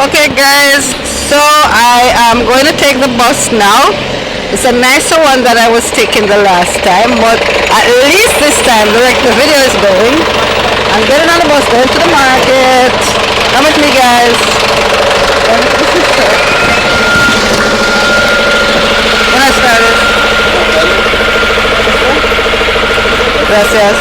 Okay, guys, so I am going to take the bus now. It's a nicer one than I was taking the last time, but at least this time the video is going. I'm getting on the bus, going to the market. Come with me, guys. Buenas tardes. Gracias.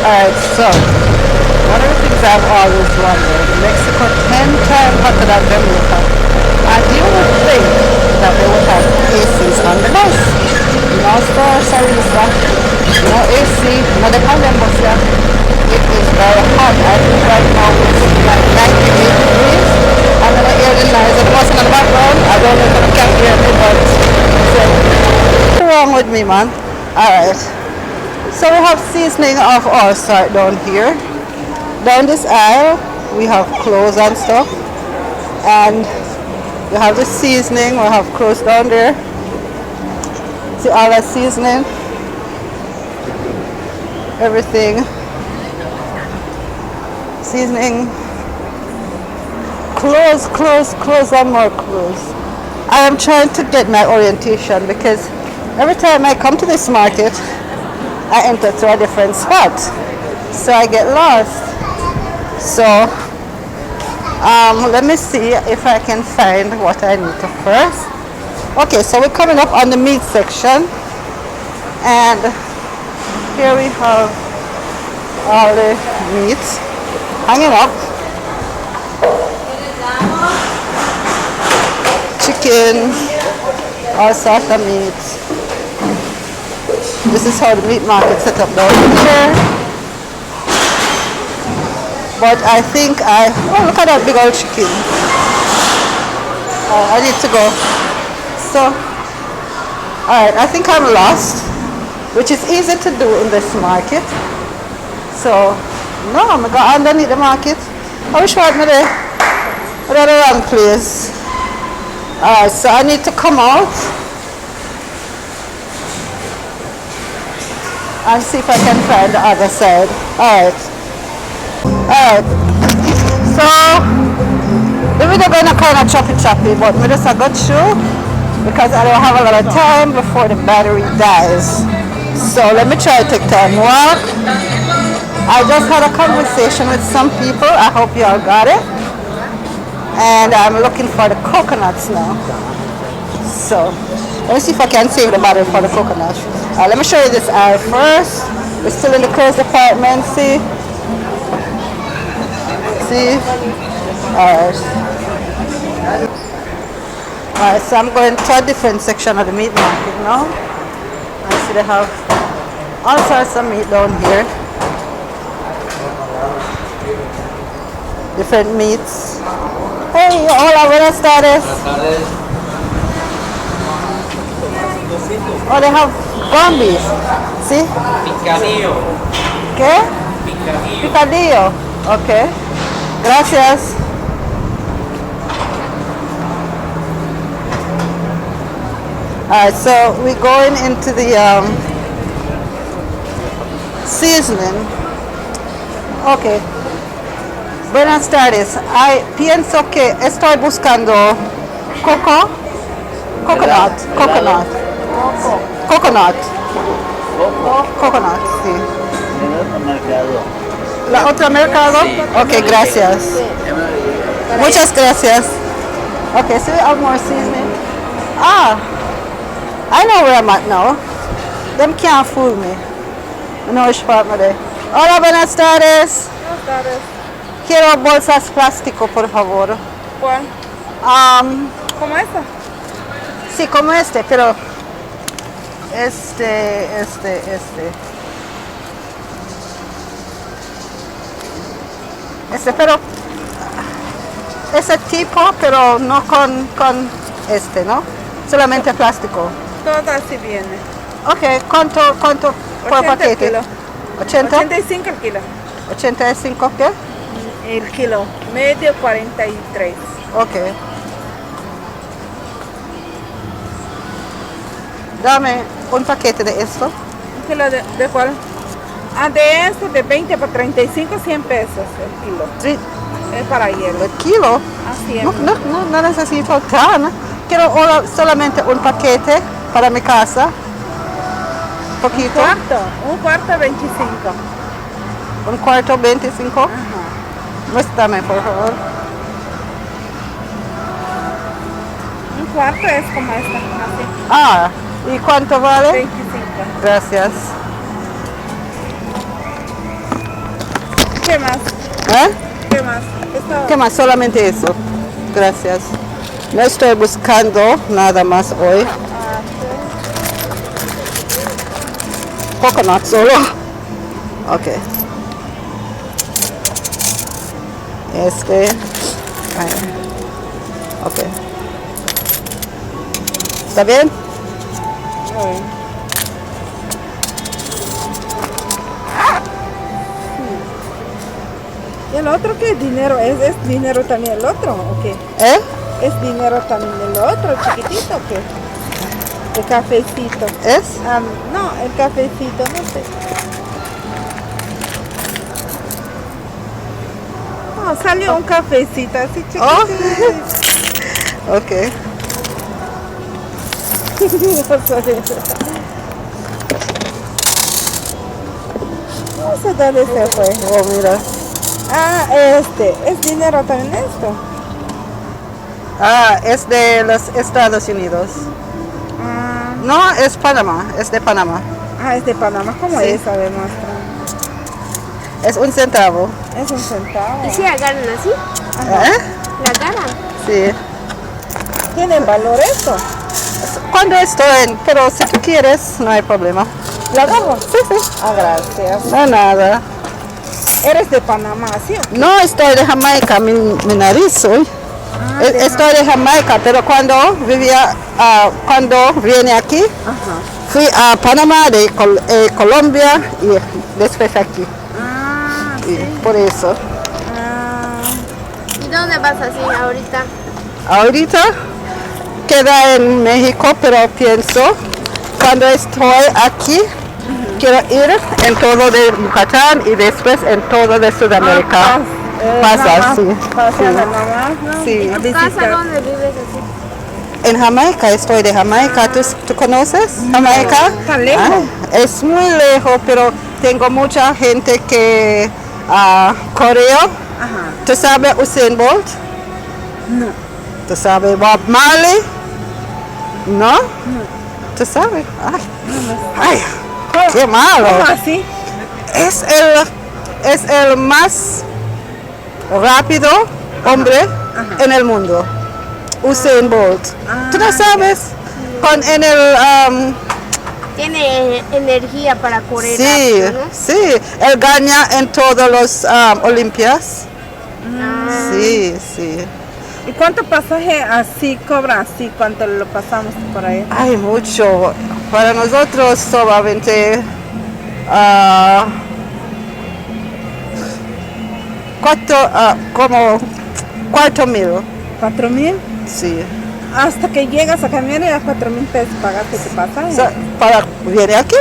Alright, so one of the things I've always wondered, Mexico 10 times hotter than Jamaica, and you would think that they would have ACs on the bus. No stores are no AC, no dependent bus here. It is very hot. I think right now it's like 98 degrees. I'm gonna hear the noise of the bus in the background. I don't know if I can hear me, but what's wrong with me, man? Alright. So we have seasoning of all sort down here. Down this aisle we have clothes and stuff, and we have the seasoning. We have clothes down there. See all that seasoning, everything, seasoning, clothes and more clothes. I am trying to get my orientation because every time I come to this market I enter to a different spot, so I get lost. So let me see if I can find what I need to first. Okay, so we're coming up on the meat section, and here we have all the meat hanging up. Chicken, all sorts of meat. This is how the meat market set up down here. But I think oh, look at that big old chicken. I need to go. So, alright, I think I'm lost, which is easy to do in this market. So, no, I'm going to go underneath the market. I wish I had there. But the wrong place. Alright, so I need to come out and see if I can find the other side. Alright. So the video gonna kinda choppy, but we just a good show because I don't have a lot of time before the battery dies. So let me try to take time walk. I just had a conversation with some people. I hope you all got it. And I'm looking for the coconuts now. So let me see if I can save the battery for the coconut. Let me show you this aisle first. We're still in the clothes department. See? Alright. Alright, so I'm going to a different section of the meat market now. I see they have all sorts of meat down here. Different meats. Hey, hola, buenas tardes. Oh, they have Gambis. See? Picadillo. ¿Qué? Picadillo. Picadillo. Okay. Gracias. Alright, so we're going into the seasoning. Okay. Buenas tardes. Pienso que estoy buscando coconut, sí. La otra mercado? Okay, gracias. Muchas gracias. Okay, so we have more seasoning. I know where I'm at now. Them can't fool me. I know which part I'm there. Hola, buenas tardes. Buenas tardes. Quiero bolsas plástico, por favor. ¿Cuál? ¿Como esta? Sí, como este, pero este. Pero ese tipo, pero no con este, ¿no? Solamente plástico. Todo así viene. Ok, ¿cuánto por 80 el paquete? kilo. 80. 85 el kilo. 85, ¿qué? El kilo. Medio 43. Ok. Dame un paquete de esto. ¿Un kilo de cuál? Ah, de este, de 20 por 35, 100 pesos el kilo. Sí, Es para hielo. el kilo. Así es. No necesito tan. Quiero solamente un paquete para mi casa. Poquito. Un cuarto 25. Un cuarto 25. Ajá. Muéstrame, por favor. Un cuarto es como esta, así. Ah, ¿y cuánto vale? 25. Gracias. ¿Qué más? ¿Eh? ¿Qué más? Esto, ¿Qué más? Solamente eso. Gracias. No estoy buscando nada más hoy. Coconut solo. Ok. Ok. ¿Está bien? ¿Y el otro qué dinero? ¿Es dinero también el otro o qué? ¿Eh? ¿Es dinero también el otro, chiquitito o qué? El cafecito. ¿Es? No, el cafecito, no sé. No, salió un cafecito así chiquitito. Oh. Ok. No sé dónde se fue. Oh, mira. Ah, es dinero también esto. Ah, es de los Estados Unidos. Ah, No, es Panamá. Es de Panamá. es de Panamá, ¿cómo Sí. es? A ver, muestra. Es un centavo. Es un centavo. ¿Y si agarran así? ¿Eh? ¿La agarran? Sí. ¿Tiene valor esto? Cuando estoy, pero si tú quieres, no hay problema. ¿La agarro? Sí, sí. Ah, gracias. No, nada. ¿Eres de Panamá, sí? No, estoy de Jamaica, mi nariz hoy. Estoy de Jamaica, pero cuando vivía, cuando vine aquí, fui a Panamá, de Colombia y después aquí. Ah, Y por eso. ¿Y dónde vas así ahorita? Ahorita queda en México, pero pienso, cuando estoy aquí, quiero ir en todo de Yucatán y después en todo de Sudamérica. Pasa, sí. Pasear nomás, ¿no? Sí. A ¿Tu visitar. casa dónde vives así? En Jamaica, estoy de Jamaica. ¿Tú conoces Jamaica? Tan lejos. Es muy lejos, pero tengo mucha gente que corrió. Ajá. ¿Tú sabes Usain Bolt? No. ¿Tú sabes Bob Marley? ¿No? ¿Tú sabes? Ay, qué malo. ¿Cómo así? Es el más rápido hombre en el mundo. Usain Bolt. ¿Tú no sabes? En el Tiene energía para correr sí, rápido, ¿no? sí, él gana en todos los Olimpias. Sí, sí. ¿Y cuánto pasaje así cobra así cuánto lo pasamos por ahí? Hay mucho. Para nosotros solamente como 4,000. 4,000. Sí. Hasta que llegas a cambiar a 4,000 pesos pagaste tu pasaje. ¿Para viene aquí?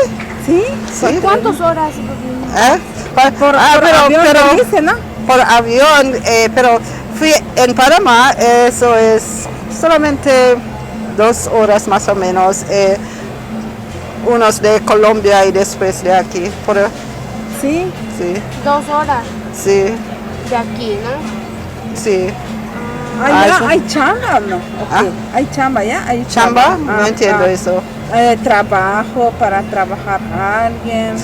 ¿Sí? Sí. ¿Cuántas horas? Por avión me dice, ¿no? Por avión, pero fui en Panamá, eso es solamente 2 horas más o menos, unos de Colombia y después de aquí. Sí. Sí, 2 horas sí, de aquí, ¿no? sí. ¿Hay chamba o no? Okay. ¿Hay chamba ya? ¿Hay ¿Chamba? No entiendo eso. Trabajo para trabajar a alguien.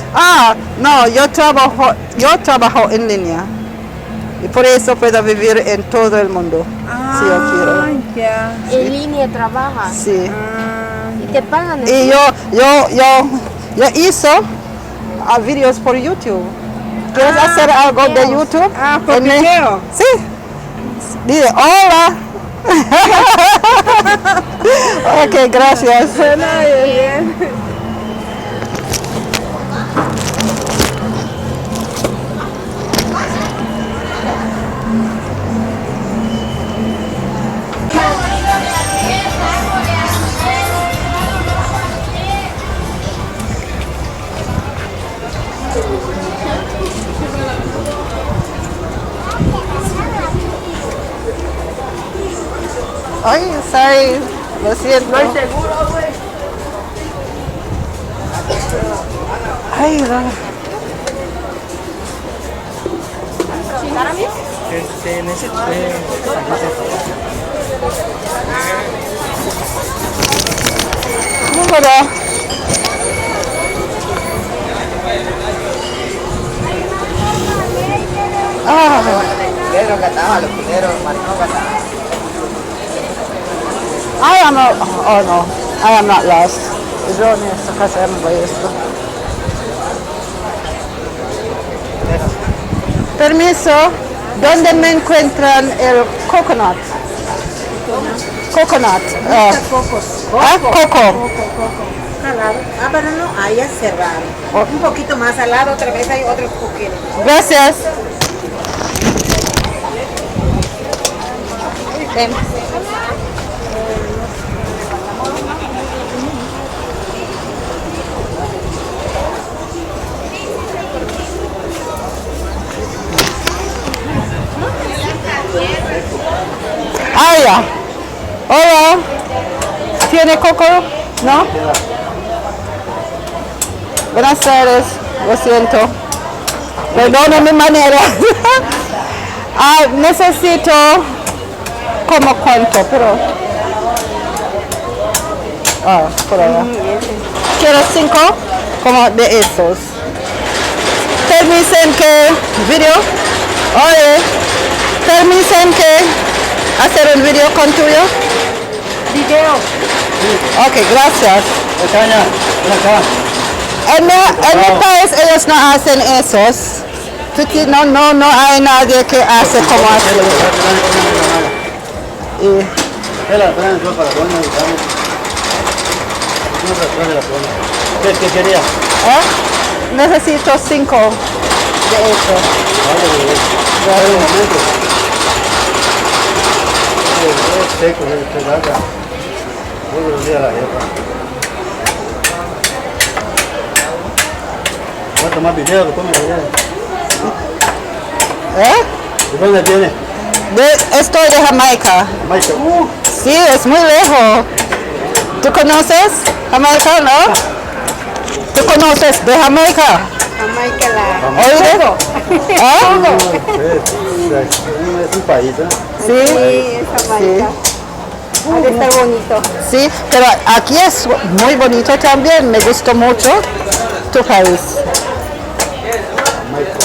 No, yo trabajo en línea. Y por eso puedo vivir en todo el mundo, si yo quiero. Ya. En línea trabajas. Sí. Y te pagan. Y yo hizo videos por YouTube. ¿Quieres hacer algo de YouTube? ¿Por video? Sí. Dile, hola. Ok, gracias. Bien. Ay, sorry. Lo siento. No estoy seguro, güey. Ay, no. Número. Ah. I am not, oh no, I am not lost. Yo en esta casa no voy a esto. Permiso, ¿dónde me encuentran el coconut? Coconut. Coco. Calado. Ah, pero no, ahí es cerrado. Un poquito más al lado, otra vez hay otros coqueros. Gracias. Ven. Ah, ya. Hola. ¿Tiene coco? ¿No? Buenas tardes. Lo siento. Perdona mi manera. Necesito como cuánto, pero... por allá. Quiero 5 como de esos. Permiten que video. Oye, permiten que hacer un video con tuyo. Video. Ok, gracias. En mi país ellos no hacen esos. No hay nadie que hace como así. ¿Qué quería? Necesito 5 de eso. Seco, buenos días la jefa. ¿Va a tomar video? ¿De dónde viene? Estoy de Jamaica. Jamaica. Sí, es muy lejos. ¿Tú conoces Jamaica, no? ¿Tú conoces de Jamaica? Jamaica la... ¿Oído? Es un país, ¿eh? Sí. Sí, es Jamaica. Ha de estar bonito. Sí, pero aquí es muy bonito también. Me gustó mucho tu país. Jamaica.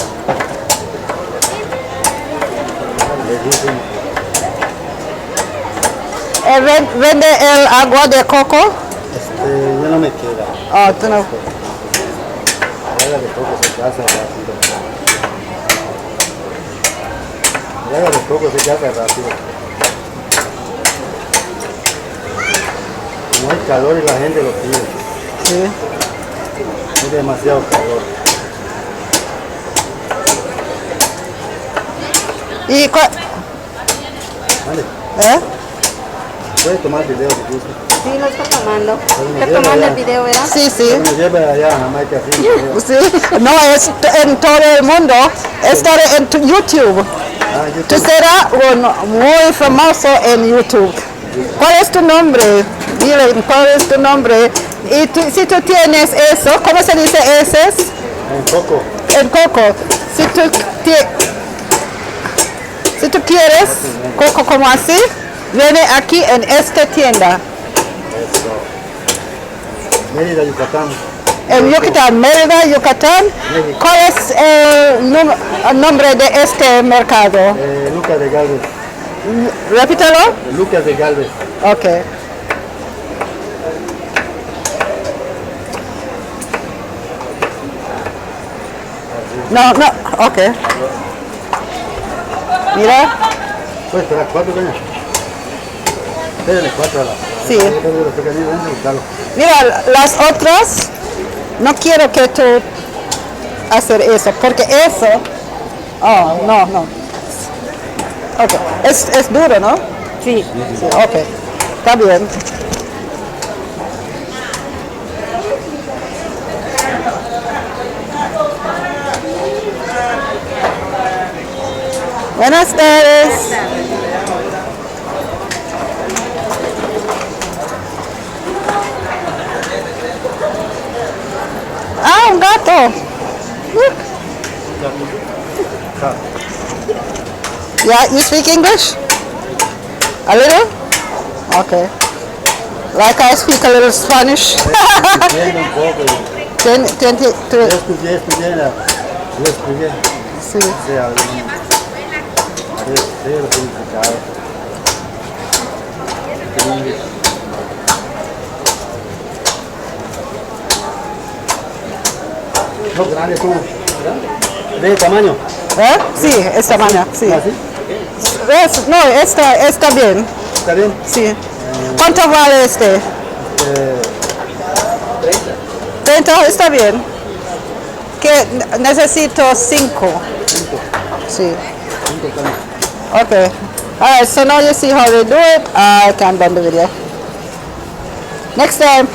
¿Vende el agua de coco? Ya no me queda. Oh, tú no. El agua de coco se casa rápido. El agua de coco se casa rápido. Como hay calor y la gente lo pide. Sí. Hay demasiado calor. ¿Y Vale. Puedes tomar video si gusta. Sí, lo está tomando. Está Está tomando el video, ¿verdad? Sí, sí. Me lleva allá a Jamaica así. Sí. No, es en todo el mundo. Estaré en YouTube. Tú serás muy famoso en YouTube. ¿Cuál es tu nombre? Dile, ¿cuál es tu nombre? Y si tú tienes eso, ¿cómo se dice ese? En coco. En coco. Si tú quieres coco como así, viene aquí en esta tienda. Eso. Mérida, Yucatán. En Yucatán, Mérida, Yucatán. México. ¿Cuál es el nombre de este mercado? Lucas de Gálvez. Repítelo. Lucas de Gálvez. Ok. No, ok. Mira. ¿Puedes esperar 4 cañas? Espérenle 4 a la... Sí. Los pequeños, ven a buscarlo. Mira, las otras, no quiero que tú hacer eso, porque eso, oh, no. Ok, es duro, ¿no? Sí. Ok, está bien. Buenas tardes. Ah, un gato. Look. Yeah, you speak English? A little? Okay. Like I speak a little Spanish. Entiendo un poco. Estudié, yo estudié. Sí. Sí, los significados. No, grande tú. ¿De tamaño? ¿Eh? Sí, esta mañana, sí. ¿Ah, sí? No, está bien. ¿Está bien? Sí. ¿Cuánto vale este? 30, está bien. Que necesito 5. 5. Sí. 5 cañas. Okay. Alright, so now you see how they do it. I can bend the video. Next time.